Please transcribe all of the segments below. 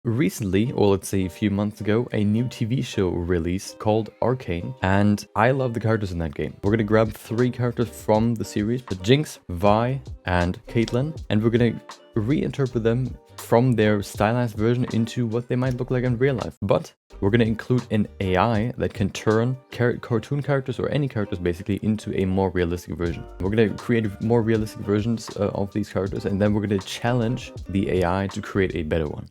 Recently, or let's say a few months ago, a new TV show released called Arcane, and I love the characters in that game. We're gonna grab 3 characters from the series, the Jinx, Vi, and Caitlyn, and we're gonna reinterpret them from their stylized version into what they might look like in real life. But we're gonna include an AI that can turn cartoon characters, or any characters basically, into a more realistic version. We're gonna create more realistic versions of these characters, and then we're gonna challenge the AI to create a better one.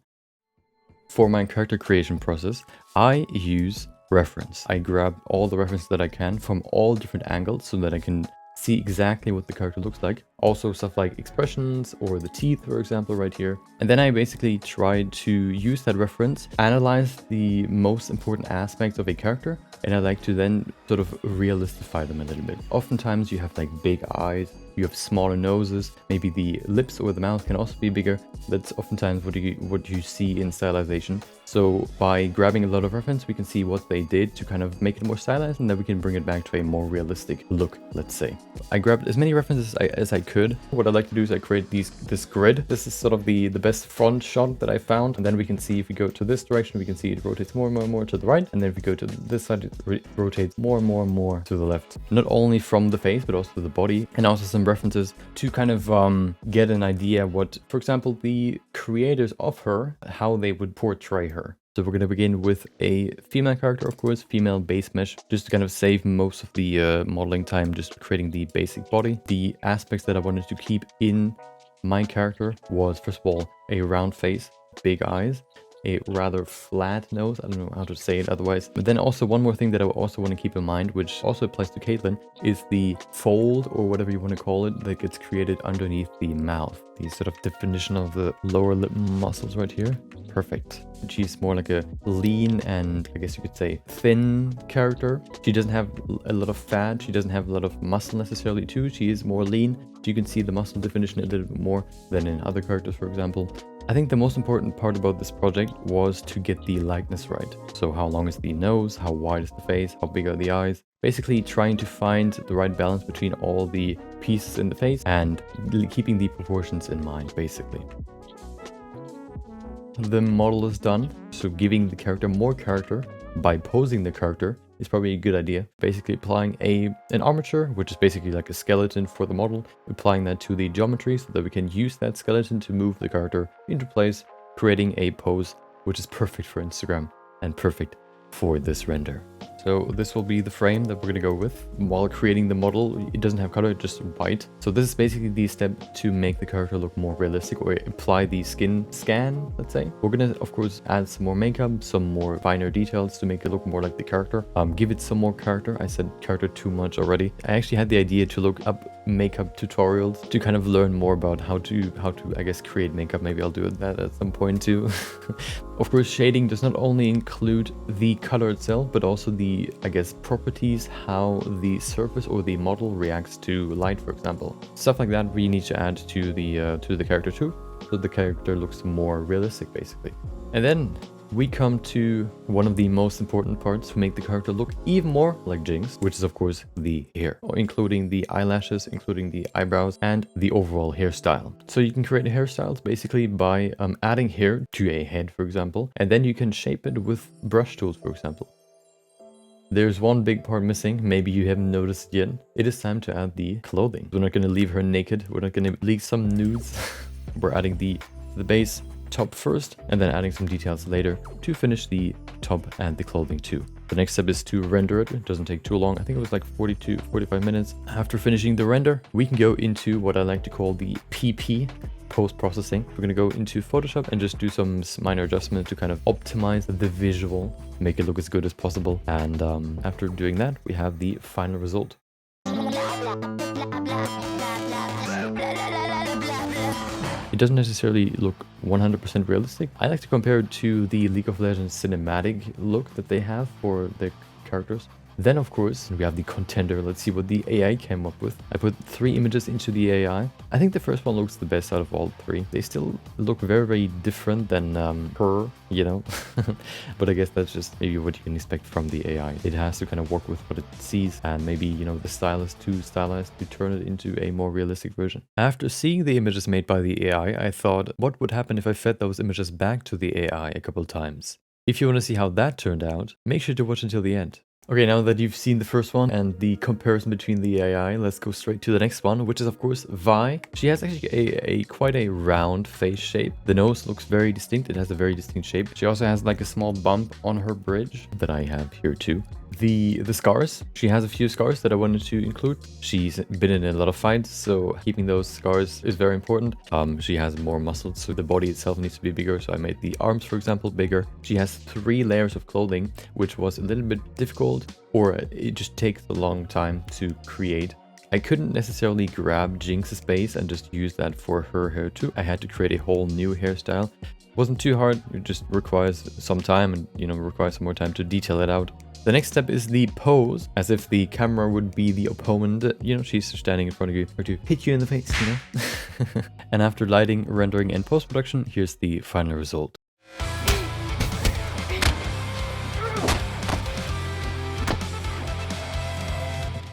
For my character creation process, I use reference. I grab all the references that I can from all different angles so that I can see exactly what the character looks like. Also stuff like expressions or the teeth, for example, right here. And then I basically try to use that reference, analyze the most important aspects of a character, and I like to then sort of realistify them a little bit. Oftentimes you have like big eyes, you have smaller noses, maybe the lips or the mouth can also be bigger. That's oftentimes what you see in stylization. So by grabbing a lot of reference, we can see what they did to kind of make it more stylized, and then we can bring it back to a more realistic look, let's say. I grabbed as many references as I could. What I like to do is I create this grid. This is sort of the best front shot that I found, and then we can see if we go to this direction, we can see it rotates more and more and more to the right, and then if we go to this side, it rotates more and more and more to the left. Not only from the face, but also the body, and also some references to kind of get an idea what, for example, the creators of her, how they would portray her. So we're going to begin with a female character, of course, female base mesh, just to kind of save most of the modeling time, just creating the basic body. The aspects that I wanted to keep in my character was, first of all, a round face, big eyes, a rather flat nose. I don't know how to say it otherwise. But then also one more thing that I also want to keep in mind, which also applies to Caitlyn, is the fold, or whatever you want to call it, that gets created underneath the mouth. The sort of definition of the lower lip muscles right here. Perfect. She's more like a lean and, I guess you could say, thin character. She doesn't have a lot of fat. She doesn't have a lot of muscle necessarily too. She is more lean. You can see the muscle definition a little bit more than in other characters, for example. I think the most important part about this project was to get the likeness right. So how long is the nose, how wide is the face, how big are the eyes? Basically trying to find the right balance between all the pieces in the face and keeping the proportions in mind, basically. The model is done, so giving the character more character by posing the character is probably a good idea. Basically applying an armature, which is basically like a skeleton for the model, applying that to the geometry so that we can use that skeleton to move the character into place, creating a pose which is perfect for Instagram and perfect for this render. So this will be the frame that we're going to go with. While creating the model, it doesn't have color, just white. So this is basically the step to make the character look more realistic, or apply the skin scan, let's say. We're going to, of course, add some more makeup, some more finer details to make it look more like the character. Give it some more character. I said character too much already. I actually had the idea to look up makeup tutorials to kind of learn more about how to I guess create makeup. Maybe I'll do that at some point too. Of course, shading does not only include the color itself, but also the, I guess, properties, how the surface or the model reacts to light, for example. Stuff like that we need to add to the character too, so the character looks more realistic, basically. And then we come to one of the most important parts to make the character look even more like Jinx, which is of course the hair, including the eyelashes, including the eyebrows, and the overall hairstyle. So you can create hairstyles basically by adding hair to a head, for example, and then you can shape it with brush tools, for example. There's one big part missing, maybe you haven't noticed yet. It is time to add the clothing. We're not going to leave her naked, we're not going to leak some nudes. We're adding the base top first, and then adding some details later to finish the top and the clothing too. The next step is to render it. It doesn't take too long. I think it was like 45 minutes. After finishing the render, we can go into what I like to call the PP, post-processing. We're going to go into Photoshop and just do some minor adjustments to kind of optimize the visual, make it look as good as possible. And after doing that, we have the final result. It doesn't necessarily look 100% realistic. I like to compare it to the League of Legends cinematic look that they have for their characters. Then of course we have the contender. Let's see what the AI came up with. I put 3 images into the AI. I think the first one looks the best out of all 3. They still look very, very different than her, you know. But I guess that's just maybe what you can expect from the AI. It has to kind of work with what it sees, and maybe, you know, the style is too stylized to turn it into a more realistic version. After seeing the images made by the AI, I thought, what would happen if I fed those images back to the AI a couple times? If you want to see how that turned out, make sure to watch until the end. Okay, now that you've seen the first one and the comparison between the AI, let's go straight to the next one, which is of course Vi. She has actually a quite a round face shape. The nose looks very distinct. It has a very distinct shape. She also has like a small bump on her bridge that I have here too. The scars, she has a few scars that I wanted to include. She's been in a lot of fights, so keeping those scars is very important. She has more muscles, so the body itself needs to be bigger, so I made the arms, for example, bigger. She has 3 layers of clothing, which was a little bit difficult, or it just takes a long time to create. I couldn't necessarily grab Jinx's base and just use that for her hair too. I had to create a whole new hairstyle. Wasn't too hard, it just requires some time and, you know, requires some more time to detail it out. The next step is the pose, as if the camera would be the opponent. You know, she's standing in front of you or to hit you in the face, you know. And after lighting, rendering and post-production, here's the final result.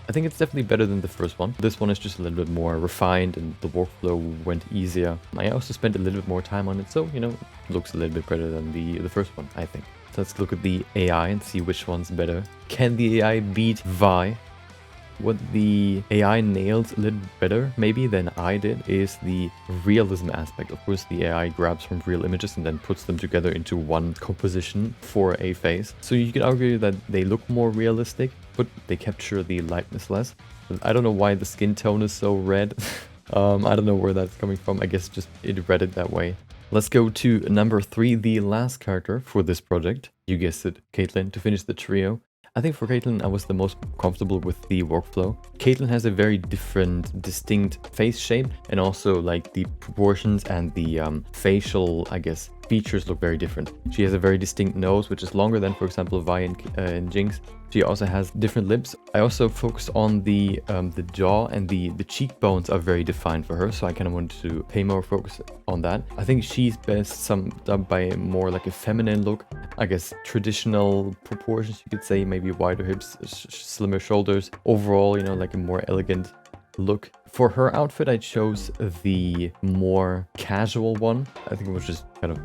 I think it's definitely better than the first one. This one is just a little bit more refined and the workflow went easier. I also spent a little bit more time on it, so, you know, it looks a little bit better than the first one, I think. So let's look at the AI and see which one's better. Can the AI beat Vi? What the AI nails a little bit better, maybe, than I did, is the realism aspect. Of course, the AI grabs from real images and then puts them together into one composition for a face. So you could argue that they look more realistic, but they capture the lightness less. I don't know why the skin tone is so red. I don't know where that's coming from. I guess just it read it that way. Let's go to number 3, the last character for this project. You guessed it, Caitlyn, to finish the trio. I think for Caitlyn, I was the most comfortable with the workflow. Caitlyn has a very different, distinct face shape, and also like the proportions and the facial, I guess, features look very different. She has a very distinct nose, which is longer than, for example, Vi and Jinx. She also has different lips. I also focused on the jaw, and the cheekbones are very defined for her, so I kind of wanted to pay more focus on that. I think she's best summed up by more like a feminine look. I guess traditional proportions, you could say, maybe wider hips, slimmer shoulders. Overall, you know, like a more elegant look. For her outfit, I chose the more casual one. I think it was just kind of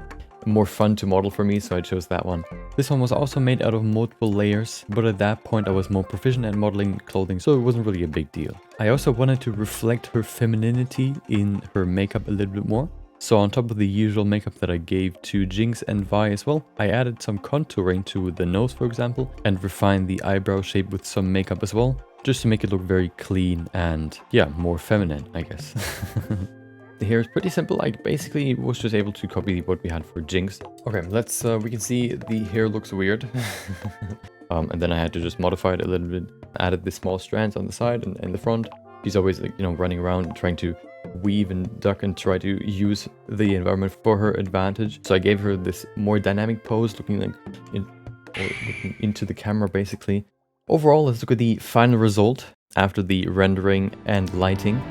more fun to model for me, so I chose that one. This one was also made out of multiple layers, but at that point I was more proficient at modeling clothing, so it wasn't really a big deal. I also wanted to reflect her femininity in her makeup a little bit more. So on top of the usual makeup that I gave to Jinx and Vi as well, I added some contouring to the nose, for example, and refined the eyebrow shape with some makeup as well, just to make it look very clean and, yeah, more feminine, I guess. The hair is pretty simple. I basically was just able to copy what we had for Jinx. Okay, let's, we can see the hair looks weird. And then I had to just modify it a little bit. Added the small strands on the side and the front. She's always, like, you know, running around trying to weave and duck and try to use the environment for her advantage. So I gave her this more dynamic pose, looking into the camera, basically. Overall, let's look at the final result after the rendering and lighting.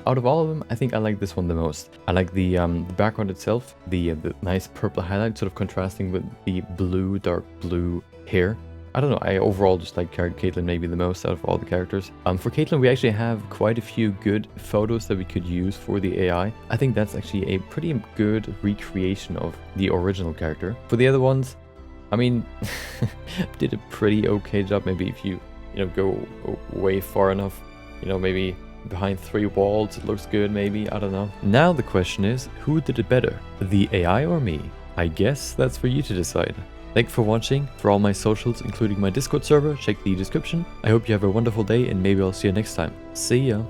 Out of all of them, I think I like this one the most. I like the background itself, the nice purple highlight sort of contrasting with the blue, dark blue hair. I don't know, I overall just like Caitlyn maybe the most out of all the characters. For Caitlyn, we actually have quite a few good photos that we could use for the AI. I think that's actually a pretty good recreation of the original character. For the other ones, I mean, did a pretty okay job. Maybe if you go way far enough, maybe behind 3 walls, it looks good, maybe, I don't know. Now the question is, who did it better, the AI or me? I guess that's for you to decide. Thanks for watching. For all my socials, including my Discord server, check the description. I hope you have a wonderful day, and maybe I'll see you next time. See ya!